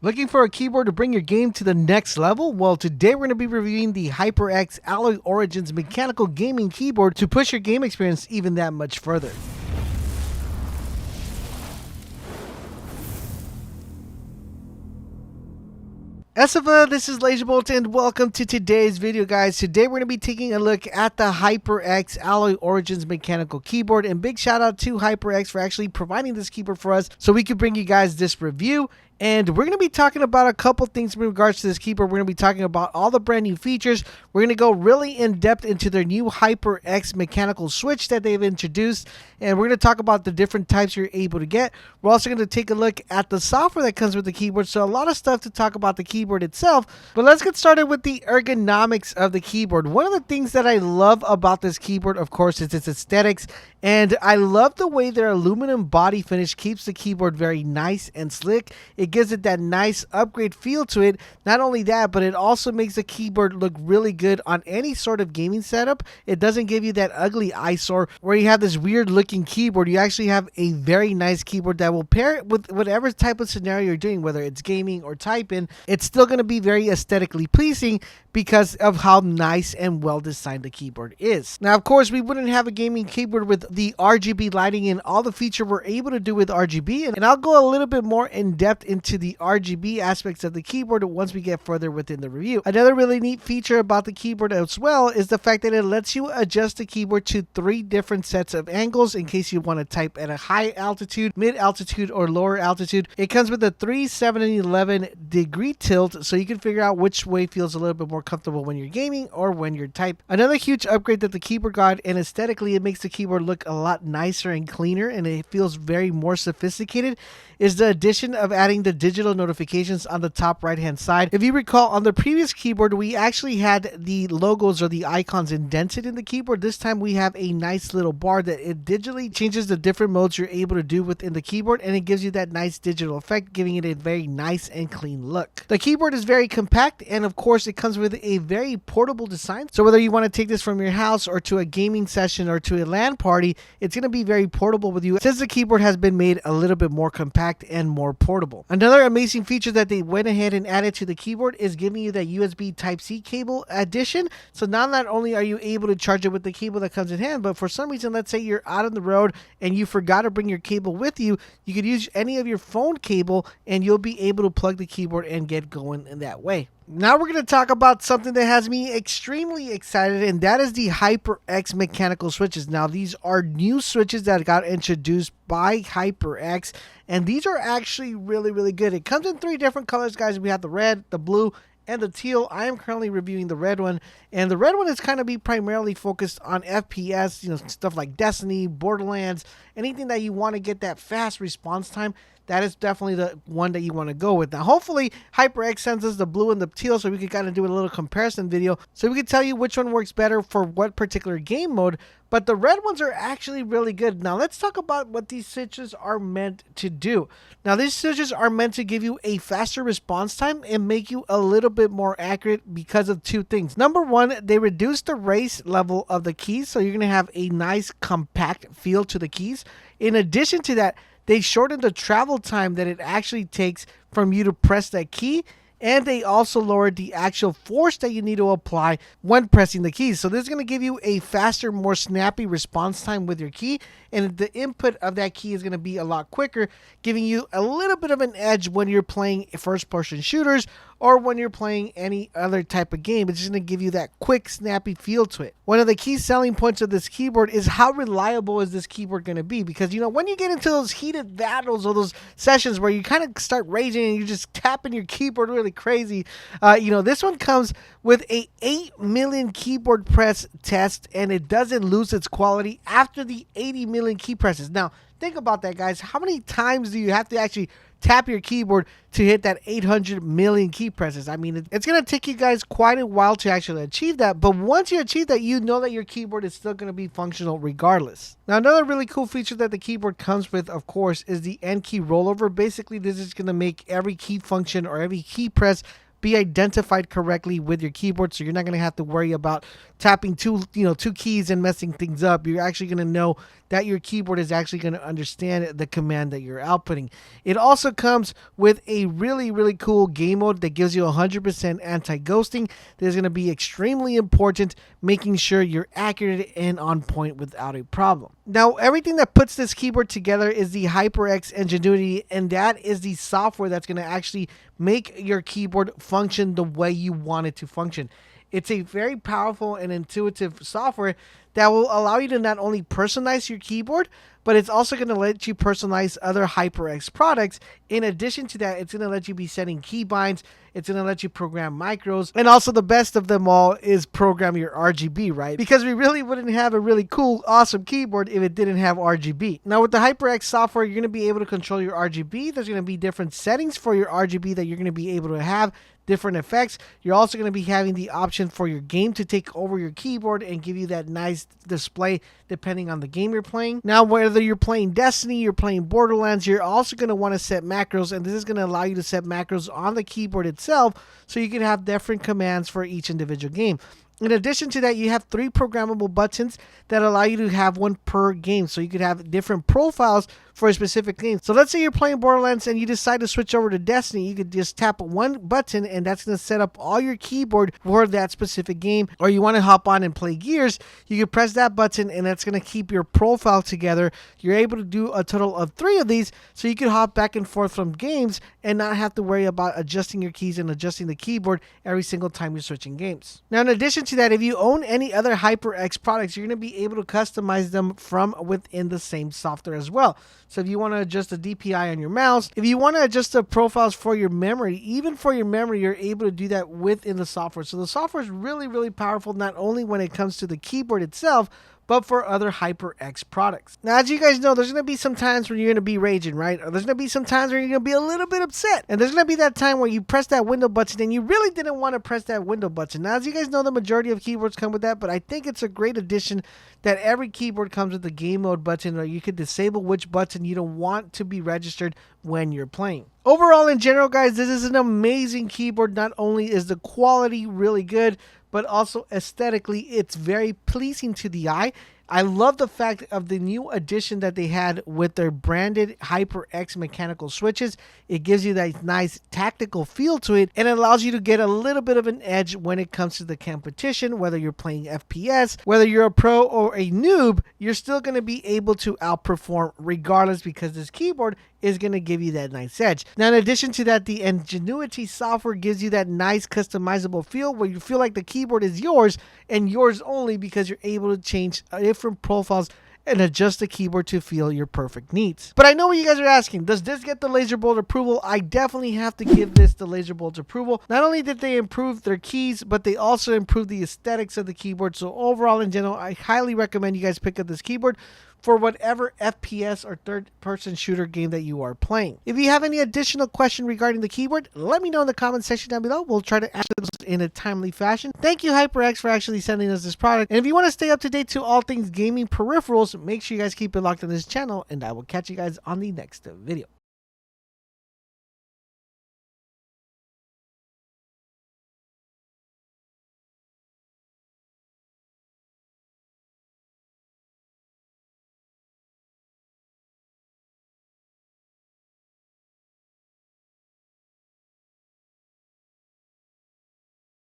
Looking for a keyboard to bring your game to the next level? Well, today we're going to be reviewing the HyperX Alloy Origins Mechanical Gaming Keyboard to push your game experience even that much further. Esava, this is LaserBolt and welcome to today's video, guys. Today we're going to be taking a look at the HyperX Alloy Origins Mechanical Keyboard, and big shout out to HyperX for actually providing this keyboard for us so we could bring you guys this review. And we're going to be talking about a couple things in regards to this keyboard. We're going to be talking about all the brand new features. We're going to go really in depth into their new HyperX Mechanical Switch that they've introduced. And we're going to talk about the different types you're able to get. We're also going to take a look at the software that comes with the keyboard. So a lot of stuff to talk about the keyboard itself. But let's get started with the ergonomics of the keyboard. One of the things that I love about this keyboard, of course, is its aesthetics. And I love the way their aluminum body finish keeps the keyboard very nice and slick. It gives it that nice upgrade feel to it. Not only that, but it also makes the keyboard look really good on any sort of gaming setup. It doesn't give you that ugly eyesore where you have this weird looking keyboard. You actually have a very nice keyboard that will pair with whatever type of scenario you're doing, whether it's gaming or typing. It's still going to be very aesthetically pleasing because of how nice and well designed the keyboard is. Now, of course, we wouldn't have a gaming keyboard with the RGB lighting and all the feature we're able to do with RGB. And I'll go a little bit more in depth into the RGB aspects of the keyboard once we get further within the review. Another really neat feature about the keyboard as well is the fact that it lets you adjust the keyboard to 3 different sets of angles in case you want to type at a high altitude, mid altitude, or lower altitude. It comes with a 3, 7, and 11 degree tilt, so you can figure out which way feels a little bit more comfortable when you're gaming or when you're typing. Another huge upgrade that the keyboard got, and aesthetically it makes the keyboard look a lot nicer and cleaner, and it feels very more sophisticated, is the addition of adding the digital notifications on the top right hand side. If you recall, on the previous keyboard we actually had the logos or the icons indented in the keyboard. This time we have a nice little bar that it digitally changes the different modes you're able to do within the keyboard, and it gives you that nice digital effect, giving it a very nice and clean look. The keyboard is very compact, and of course it comes with a very portable design, so whether you want to take this from your house or to a gaming session or to a LAN party, it's going to be very portable with you since the keyboard has been made a little bit more compact and more portable. Another amazing feature that they went ahead and added to the keyboard is giving you that USB Type-C cable addition. So now not only are you able to charge it with the cable that comes in hand, but for some reason, let's say you're out on the road and you forgot to bring your cable with you, you could use any of your phone cable and you'll be able to plug the keyboard and get going in that way. Now we're going to talk about something that has me extremely excited, and that is the HyperX Mechanical Switches. Now these are new switches that got introduced by HyperX, and these are actually really good. It comes in 3 different colors, guys. We have the red, the blue, and the teal. I am currently reviewing the red one, and the red one is kind of be primarily focused on FPS, stuff like Destiny, Borderlands, anything that you want to get that fast response time. That is definitely the one that you want to go with. Now, hopefully, HyperX sends us the blue and the teal so we can kind of do a little comparison video so we can tell you which one works better for what particular game mode. But the red ones are actually really good. Now, let's talk about what these switches are meant to do. Now, these switches are meant to give you a faster response time and make you a little bit more accurate because of 2 things. Number 1, they reduce the raise level of the keys, so you're going to have a nice compact feel to the keys. In addition to that, they shorten the travel time that it actually takes from you to press that key, and they also lowered the actual force that you need to apply when pressing the keys. So this is going to give you a faster, more snappy response time with your key, and the input of that key is going to be a lot quicker, giving you a little bit of an edge when you're playing first-person shooters or when you're playing any other type of game. It's just going to give you that quick, snappy feel to it. One of the key selling points of this keyboard is how reliable is this keyboard going to be, because when you get into those heated battles or those sessions where you kind of start raging and you're just tapping your keyboard really crazy, this one comes with a 8 million keyboard press test, and it doesn't lose its quality after the 80 million key presses. Now, think about that, guys. How many times do you have to actually tap your keyboard to hit that 800 million key presses? I mean, it's going to take you guys quite a while to actually achieve that, but once you achieve that, you know that your keyboard is still going to be functional regardless. Now, another really cool feature that the keyboard comes with, of course, is the N key rollover. Basically, this is going to make every key function or every key press be identified correctly with your keyboard, so you're not going to have to worry about tapping two keys and messing things up. You're actually going to know that your keyboard is actually going to understand the command that you're outputting. It also comes with a really cool game mode that gives you 100% anti-ghosting. That is going to be extremely important, making sure you're accurate and on point without a problem. Now, everything that puts this keyboard together is the HyperX NGENUITY, and that is the software that's going to actually make your keyboard function the way you want it to function. It's a very powerful and intuitive software that will allow you to not only personalize your keyboard, but it's also going to let you personalize other HyperX products. In addition to that, it's going to let you be setting keybinds. It's going to let you program micros. And also the best of them all is program your RGB, right? Because we really wouldn't have a really cool, awesome keyboard if it didn't have RGB. Now with the HyperX software, you're going to be able to control your RGB. There's going to be different settings for your RGB that you're going to be able to have. Different effects. You're also going to be having the option for your game to take over your keyboard and give you that nice display depending on the game you're playing. Now, whether you're playing Destiny, you're playing Borderlands, you're also going to want to set macros, and this is going to allow you to set macros on the keyboard itself so you can have different commands for each individual game. In addition to that, you have 3 programmable buttons that allow you to have one per game. So you could have different profiles for a specific game. So let's say you're playing Borderlands and you decide to switch over to Destiny. You could just tap one button and that's going to set up all your keyboard for that specific game. Or you want to hop on and play Gears, you can press that button and that's going to keep your profile together. You're able to do a total of 3 of these, so you can hop back and forth from games and not have to worry about adjusting your keys and adjusting the keyboard every single time you're switching games. Now, in addition to that, if you own any other HyperX products, you're going to be able to customize them from within the same software as well. So if you want to adjust the DPI on your mouse, if you want to adjust the profiles for your memory, even for your memory, you're able to do that within the software. So the software is really powerful, not only when it comes to the keyboard itself, but for other HyperX products. Now, as you guys know, there's going to be some times where you're going to be raging, right? Or there's going to be some times where you're going to be a little bit upset. And there's going to be that time where you press that window button and you really didn't want to press that window button. Now, as you guys know, the majority of keyboards come with that, but I think it's a great addition that every keyboard comes with the game mode button, or you could disable which button you don't want to be registered when you're playing. Overall, in general, guys, this is an amazing keyboard. Not only is the quality really good, but also aesthetically, it's very pleasing to the eye. I love the fact of the new addition that they had with their branded HyperX Mechanical Switches. It gives you that nice tactical feel to it, and it allows you to get a little bit of an edge when it comes to the competition. Whether you're playing FPS, whether you're a pro or a noob, you're still going to be able to outperform regardless, because this keyboard is going to give you that nice edge. Now, in addition to that, the NGENUITY software gives you that nice customizable feel where you feel like the keyboard is yours and yours only, because you're able to change different profiles and adjust the keyboard to feel your perfect needs. But I know what you guys are asking. Does this get the LaserBolt approval? I definitely have to give this the LaserBolt approval. Not only did they improve their keys, but they also improved the aesthetics of the keyboard. So overall, in general, I highly recommend you guys pick up this keyboard for whatever FPS or third-person shooter game that you are playing. If you have any additional question regarding the keyboard, let me know in the comment section down below. We'll try to answer those in a timely fashion. Thank you, HyperX, for actually sending us this product. And if you want to stay up to date to all things gaming peripherals, make sure you guys keep it locked on this channel, and I will catch you guys on the next video.